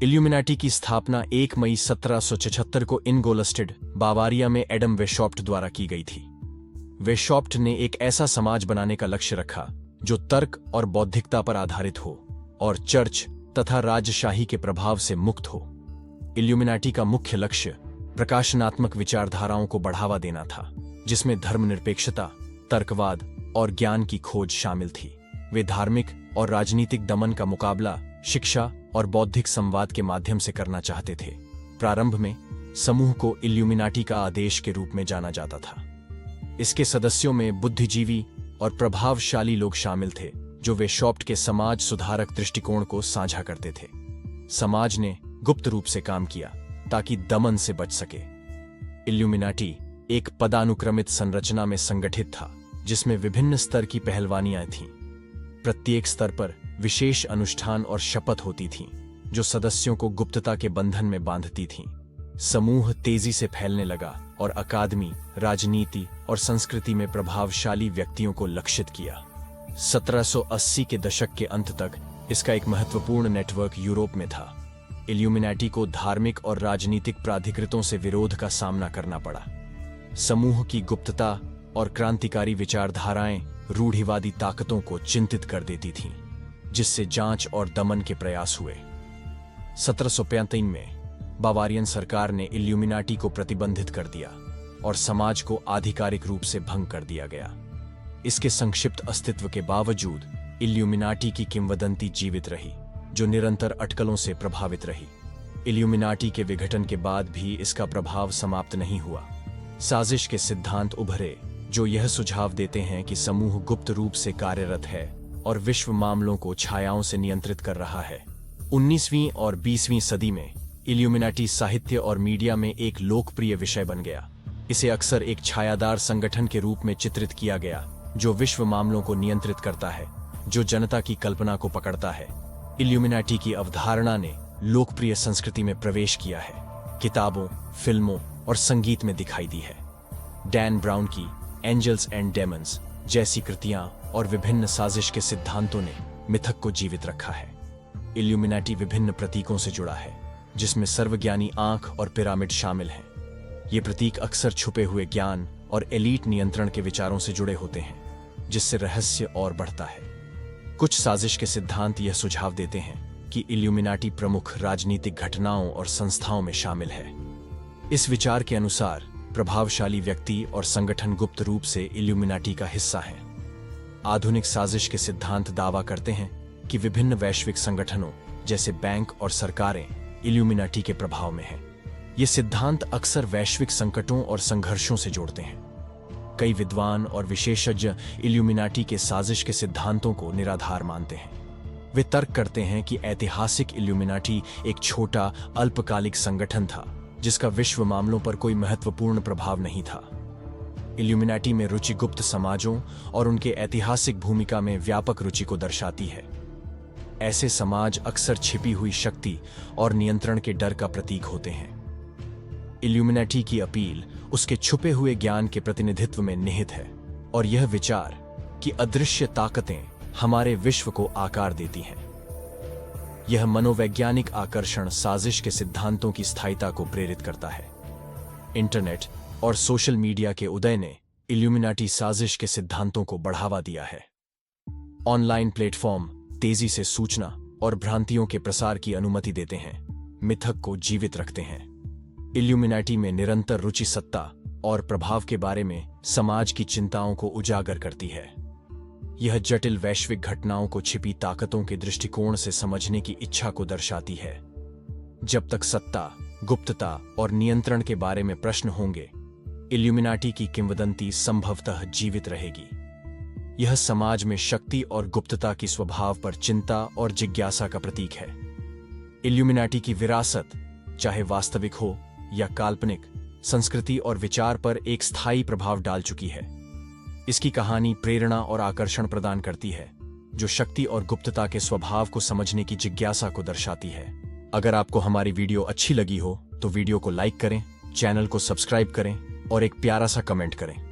Illuminati की स्थापना 1 मई 1776 को इनगोलस्टेड, बावारिया में एडम वेशॉप्ट द्वारा की गई थी। वेशॉप्ट ने एक ऐसा समाज बनाने का लक्ष्य रखा जो तर्क और बौद्धिकता पर आधारित हो और चर्च तथा राजशाही के प्रभाव से मुक्त हो। इल्यूमिनाटी का मुख्य लक्ष्य प्रकाशनात्मक विचारधाराओं को बढ़ावा देना था, जिसमें धर्मनिरपेक्षता, तर्कवाद और ज्ञान की खोज शामिल थी। वे धार्मिक और राजनीतिक दमन का मुकाबला शिक्षा और बौद्धिक संवाद के माध्यम से करना चाहते थे। प्रारंभ में समूह को इल्यूमिनाटी का आदेश के रूप में जाना जाता था। इसके सदस्यों में बुद्धिजीवी और प्रभावशाली लोग शामिल थे जो वेशॉप्ट के समाज सुधारक दृष्टिकोण को साझा करते थे। समाज ने गुप्त रूप से काम किया ताकि दमन से बच सके। इल्यूमिनाटी एक पदानुक्रमित संरचना में संगठित था जिसमें विभिन्न स्तर की पहलवानियां थीं। प्रत्येक स्तर पर विशेष अनुष्ठान और शपथ होती थीं जो सदस्यों को गुप्तता के बंधन में बांधती थीं। समूह तेजी से फैलने लगा और अकादमी, राजनीति और संस्कृति में प्रभावशाली व्यक्तियों को लक्षित किया। 1780 के दशक के अंत तक इसका एक महत्वपूर्ण नेटवर्क यूरोप में था। इल्यूमिनाटी को धार्मिक और राजनीतिक प्राधिकृतों से विरोध का सामना करना पड़ा। समूह की गुप्तता और क्रांतिकारी विचारधाराएं रूढ़िवादी ताकतों को चिंतित कर देती थीं, जिससे जांच और दमन के प्रयास हुए। 1735 में बावारियन सरकार ने इल्यूमिनाटी को प्रतिबंधित कर दिया और समाज को आधिकारिक रूप से भंग कर दिया गया। इसके संक्षिप्त अस्तित्व के बावजूद इल्यूमिनाटी की किंवदंती जीवित रही, जो निरंतर अटकलों से प्रभावित रही। इल्यूमिनाटी के विघटन के बाद भी इसका प्रभाव समाप्त नहीं हुआ। साजिश के सिद्धांत उभरे जो यह सुझाव देते हैं कि समूह गुप्त रूप से कार्यरत है और विश्व मामलों को छायाओं से नियंत्रित कर रहा है। 19वीं और 20वीं सदी में इल्यूमिनाटी साहित्य और मीडिया में एक लोकप्रिय विषय बन गया। इसे अक्सर एक छायादार संगठन के रूप में चित्रित किया गया जो विश्व मामलों को नियंत्रित करता है, जो जनता की कल्पना को पकड़ता है। इल्यूमिनाटी की अवधारणा ने लोकप्रिय संस्कृति में प्रवेश किया है, किताबों, फिल्मों और संगीत में दिखाई दी है। डैन ब्राउन की एंजल्स एंड डेमन्स जैसी कृतियां और विभिन्न साजिश के सिद्धांतों ने मिथक को जीवित रखा है। इल्यूमिनाटी विभिन्न प्रतीकों से जुड़ा है, जिसमें सर्वज्ञानी आंख और पिरामिड शामिल हैं। ये प्रतीक अक्सर छुपे हुए ज्ञान और एलीट नियंत्रण के विचारों से जुड़े होते हैं, जिससे रहस्य और बढ़ता है। कुछ साजिश के सिद्धांत यह सुझाव देते हैं कि इल्यूमिनाटी प्रमुख राजनीतिक घटनाओं और संस्थाओं में शामिल है। इस विचार के अनुसार प्रभावशाली व्यक्ति और संगठन गुप्त रूप से इल्यूमिनाटी का हिस्सा हैं। आधुनिक साजिश के सिद्धांत दावा करते हैं कि विभिन्न वैश्विक संगठनों जैसे बैंक और सरकारें इल्यूमिनाटी के प्रभाव में हैं। ये सिद्धांत अक्सर वैश्विक संकटों और संघर्षों से जोड़ते हैं। कई विद्वान और विशेषज्ञ इल्यूमिनाटी के साजिश के सिद्धांतों को निराधार मानते हैं। वे तर्क करते हैं कि ऐतिहासिक इल्यूमिनाटी एक छोटा अल्पकालिक संगठन था जिसका विश्व मामलों पर कोई महत्वपूर्ण प्रभाव नहीं था। इल्यूमिनाटी में रुचि गुप्त समाजों और उनके ऐतिहासिक भूमिका में व्यापक रुचि को दर्शाती है। ऐसे समाज अक्सर छिपी हुई शक्ति और नियंत्रण के डर का प्रतीक होते हैं। इल्यूमिनाटी की अपील उसके छुपे हुए ज्ञान के प्रतिनिधित्व में निहित है और यह विचार कि अदृश्य ताकतें हमारे विश्व को आकार देती हैं। यह मनोवैज्ञानिक आकर्षण साजिश के सिद्धांतों की स्थायिता को प्रेरित करता है। इंटरनेट और सोशल मीडिया के उदय ने इल्यूमिनाटी साजिश के सिद्धांतों को बढ़ावा दिया है। ऑनलाइन प्लेटफॉर्म तेजी से सूचना और भ्रांतियों के प्रसार की अनुमति देते हैं, मिथक को जीवित रखते हैं। इल्यूमिनाटी में निरंतर रुचि सत्ता और प्रभाव के बारे में समाज की चिंताओं को उजागर करती है। यह जटिल वैश्विक घटनाओं को छिपी ताकतों के दृष्टिकोण से समझने की इच्छा को दर्शाती है। जब तक सत्ता, गुप्तता और नियंत्रण के बारे में प्रश्न होंगे, इल्यूमिनाटी की किंवदंती संभवतः जीवित रहेगी। यह समाज में शक्ति और गुप्तता की स्वभाव पर चिंता और जिज्ञासा का प्रतीक है। इल्यूमिनाटी की विरासत, चाहे वास्तविक हो या काल्पनिक, संस्कृति और विचार पर एक स्थायी प्रभाव डाल चुकी है। इसकी कहानी प्रेरणा और आकर्षण प्रदान करती है, जो शक्ति और गुप्तता के स्वभाव को समझने की जिज्ञासा को दर्शाती है। अगर आपको हमारी वीडियो अच्छी लगी हो तो वीडियो को लाइक करें, चैनल को सब्सक्राइब करें और एक प्यारा सा कमेंट करें।